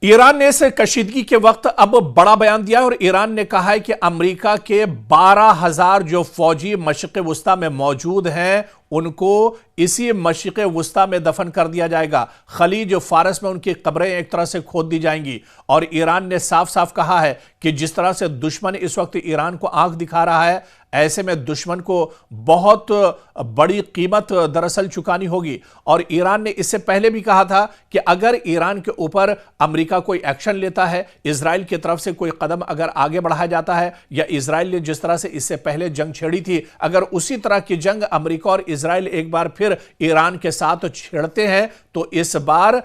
Iran ने इस कशीदगी के वक्त अब बड़ा बयान दिया और ईरान ने कहा है कि अमेरिका के 12,000 जो फौजी मशरिक़ वुस्ता में मौजूद हैं उनको इसी मशरिक़ वुस्ता में दफन कर दिया जाएगा। खलीज फारस में उनकी कब्रें एक तरह से खोद दी जाएंगी। और ईरान ने साफ साफ कहा है कि जिस तरह से दुश्मन इस वक्त ईरान को आंख दिखा रहा है, ऐसे में दुश्मन को बहुत बड़ी कीमत दरअसल चुकानी होगी। और ईरान ने इससे पहले भी कहा था कि अगर ईरान के ऊपर अमेरिका कोई एक्शन लेता है, इजराइल की तरफ से कोई कदम अगर आगे बढ़ाया जाता है, या इजराइल ने जिस तरह से इससे पहले जंग छेड़ी थी, अगर उसी तरह की जंग अमेरिका और इजराइल एक बार फिर ईरान के साथ छेड़ते हैं, तो इस बार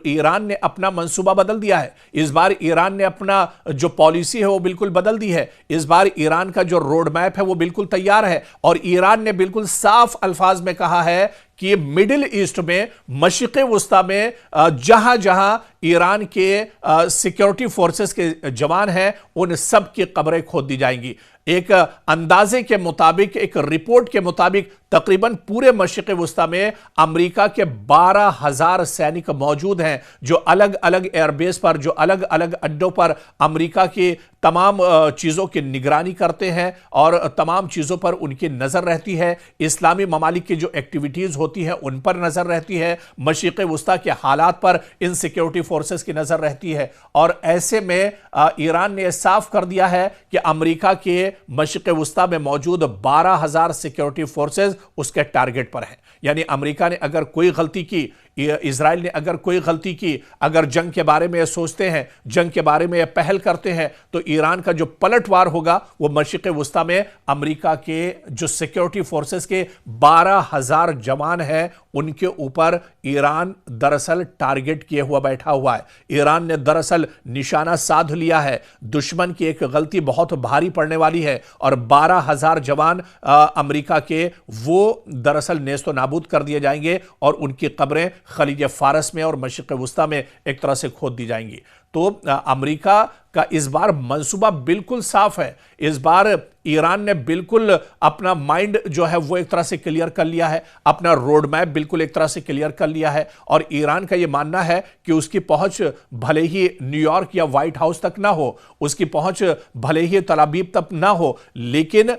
ईरान ने अपना मंसूबा बदल दिया है। इस बार ईरान ने अपना जो पॉलिसी है वो बिल्कुल बदल दी है। इस बार ईरान का जो रोड मैप है वो बिल्कुल तैयार है और ईरान ने बिल्कुल साफ अल्फाज में कहा है कि मिडिल ईस्ट में, मशरिक़ वुस्ता में जहां जहां ईरान के सिक्योरिटी फोर्सेस के जवान हैं, उन सब की कब्रें खोद दी जाएंगी। एक अंदाजे के मुताबिक, एक रिपोर्ट के मुताबिक तकरीबन पूरे मशरिक़ वुस्ता में अमेरिका के 12,000 सैनिक मौजूद हैं, जो अलग अलग एयरबेस पर, जो अलग अलग अड्डों पर अमेरिका की तमाम चीज़ों की निगरानी करते हैं और तमाम चीज़ों पर उनकी नज़र रहती है। इस्लामी ममालिक की जो एक्टिविटीज़ होती हैं उन पर नज़र रहती है। मशरिक़ वुस्ता के हालात पर इन सिक्योरिटी फोर्सेस की नज़र रहती है। और ऐसे में ईरान ने साफ कर दिया है कि अमेरिका के मशरिक़ वुस्ता में मौजूद 12,000 सिक्योरिटी फोर्सेस उसके टारगेट पर हैं। यानी अमेरिका ने अगर कोई गलती की, इजराइल ने अगर कोई गलती की, अगर जंग के बारे में सोचते हैं, जंग के बारे में पहल करते हैं, तो ईरान का जो पलटवार होगा वो मशरिक़ वुस्ता में अमेरिका के जो सिक्योरिटी फोर्सेस के 12,000 जवान हैं उनके ऊपर ईरान दरअसल टारगेट किए हुआ बैठा हुआ है। ईरान ने दरअसल निशाना साध लिया है। दुश्मन की एक गलती बहुत भारी पड़ने वाली है और 12,000 जवान अमेरिका के वो दरअसल नेस्तो नाबूद कर दिए जाएंगे और उनकी कब्रें खलीज फारस में और मशरिक़ वुस्ता में एक तरह से खोद दी जाएंगी। तो अमेरिका का इस बार मंसूबा बिल्कुल साफ है। इस बार ईरान ने बिल्कुल अपना माइंड जो है वो एक तरह से क्लियर कर लिया है, अपना रोड मैप बिल्कुल एक तरह से क्लियर कर लिया है। और ईरान का यह मानना है कि उसकी पहुंच भले ही न्यूयॉर्क या व्हाइट हाउस तक ना हो, उसकी पहुंच भले ही तल अवीव तक ना हो, लेकिन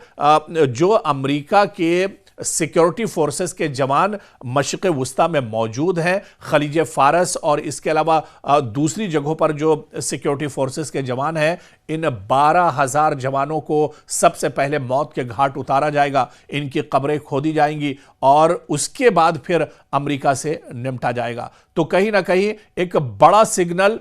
जो अमेरिका के सिक्योरिटी फोर्सेस के जवान मशरिक़ वुस्ता में मौजूद हैं, खलीज फारस और इसके अलावा दूसरी जगहों पर जो सिक्योरिटी फोर्सेस के जवान हैं, इन 12,000 जवानों को सबसे पहले मौत के घाट उतारा जाएगा, इनकी कब्रें खोदी जाएंगी और उसके बाद फिर अमेरिका से निपटा जाएगा। तो कहीं ना कहीं एक बड़ा सिग्नल,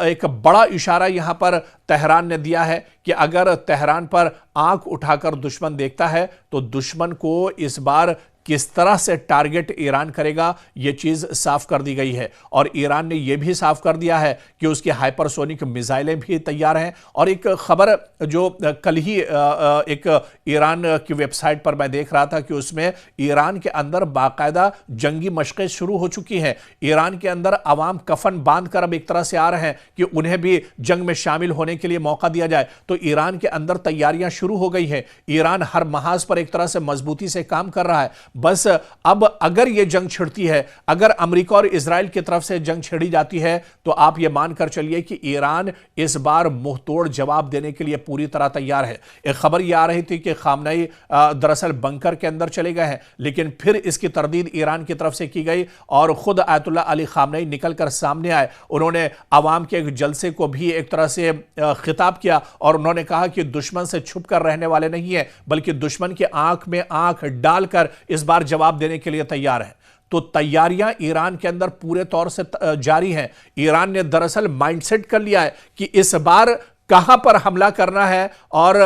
एक बड़ा इशारा यहां पर तेहरान ने दिया है कि अगर तेहरान पर आंख उठाकर दुश्मन देखता है तो दुश्मन को इस बार किस तरह से टारगेट ईरान करेगा, यह चीज साफ कर दी गई है। और ईरान ने यह भी साफ कर दिया है कि उसकी हाइपरसोनिक मिसाइलें भी तैयार हैं। और एक खबर जो कल ही एक ईरान की वेबसाइट पर मैं देख रहा था कि उसमें ईरान के अंदर बाकायदा जंगी मशक़ें शुरू हो चुकी हैं। ईरान के अंदर अवाम कफन बांध कर अब एक तरह से आ रहे हैं कि उन्हें भी जंग में शामिल होने के लिए मौका दिया जाए। तो ईरान के अंदर तैयारियां शुरू हो गई हैं। ईरान हर महाज पर एक तरह से मजबूती से काम कर रहा है। बस अब अगर यह जंग छिड़ती है, अगर अमेरिका और इजराइल की तरफ से जंग छिड़ी जाती है, तो आप यह मानकर चलिए कि ईरान इस बार मुंहतोड़ जवाब देने के लिए पूरी तरह तैयार है। एक खबर यह आ रही थी कि खामनेई दरअसल बंकर के अंदर चले गए हैं, लेकिन फिर इसकी तरदीद ईरान की तरफ से की गई और खुद आयतुल्लाह अली खामनेई निकलकर सामने आए। उन्होंने अवाम के एक जलसे को भी एक तरह से खिताब किया और उन्होंने कहा कि दुश्मन से छुप कर रहने वाले नहीं है, बल्कि दुश्मन की आंख में आंख डालकर इस बार जवाब देने के लिए तैयार है। तो तैयारियां ईरान के अंदर पूरे तौर से जारी हैं। ईरान ने दरअसल माइंडसेट कर लिया है कि इस बार कहां पर हमला करना है और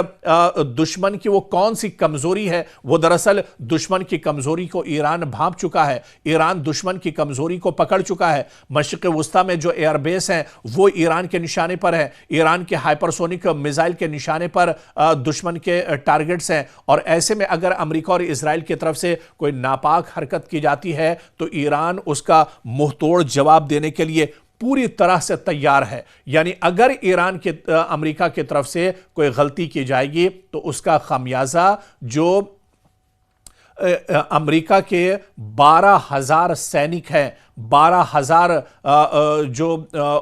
दुश्मन की वो कौन सी कमजोरी है। वो दरअसल दुश्मन की कमजोरी को ईरान भांप चुका है। ईरान दुश्मन की कमजोरी को पकड़ चुका है। मशरिक़ वुस्ता में जो एयरबेस हैं वो ईरान के निशाने पर है। ईरान के हाइपरसोनिक मिसाइल के निशाने पर दुश्मन के टारगेट्स हैं। और ऐसे में अगर अमेरिका और इजराइल की तरफ से कोई नापाक हरकत की जाती है तो ईरान उसका मुंहतोड़ जवाब देने के लिए पूरी तरह से तैयार है। यानी अगर ईरान के अमेरिका की तरफ से कोई गलती की जाएगी तो उसका खामियाजा जो अमेरिका के 12,000 सैनिक हैं, 12,000 जो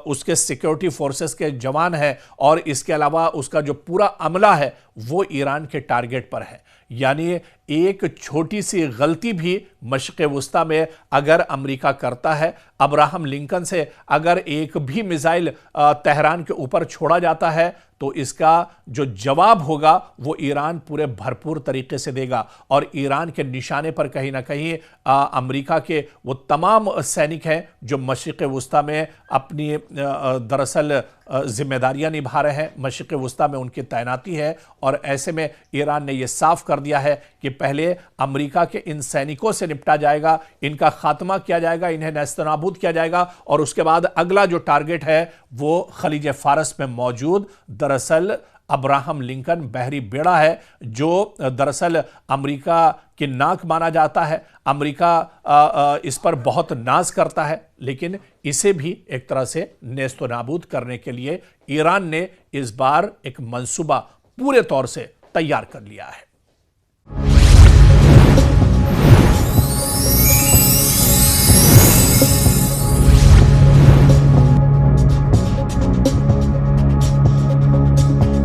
उसके सिक्योरिटी फोर्सेस के जवान हैं, और इसके अलावा उसका जो पूरा अमला है वो ईरान के टारगेट पर है। यानी एक छोटी सी गलती भी मशरिक़ वुस्ता में अगर अमेरिका करता है, अब्राहम लिंकन से अगर एक भी मिसाइल तेहरान के ऊपर छोड़ा जाता है, तो इसका जो जवाब होगा वो ईरान पूरे भरपूर तरीके से देगा। और ईरान के निशाने पर कहीं ना कहीं अमेरिका के वो तमाम सैनिक हैं जो मशरिक़ वुस्ता में अपनी दरअसल जिम्मेदारियां निभा रहे हैं, मशरिक़ वुस्ता में उनकी तैनाती है। और ऐसे में ईरान ने यह साफ कर दिया है कि पहले अमेरिका के इन सैनिकों से निपटा जाएगा, इनका खात्मा किया जाएगा, इन्हें नेस्तनाबूद किया जाएगा, और उसके बाद अगला जो टारगेट है वो खलीज फारस में मौजूद दरअसल अब्राहम लिंकन बहरी बेड़ा है, जो दरअसल अमेरिका की नाक माना जाता है। अमेरिका इस पर बहुत नाज करता है, लेकिन इसे भी एक तरह से नेस्तो नाबूद करने के लिए ईरान ने इस बार एक मंसूबा पूरे तौर से तैयार कर लिया है।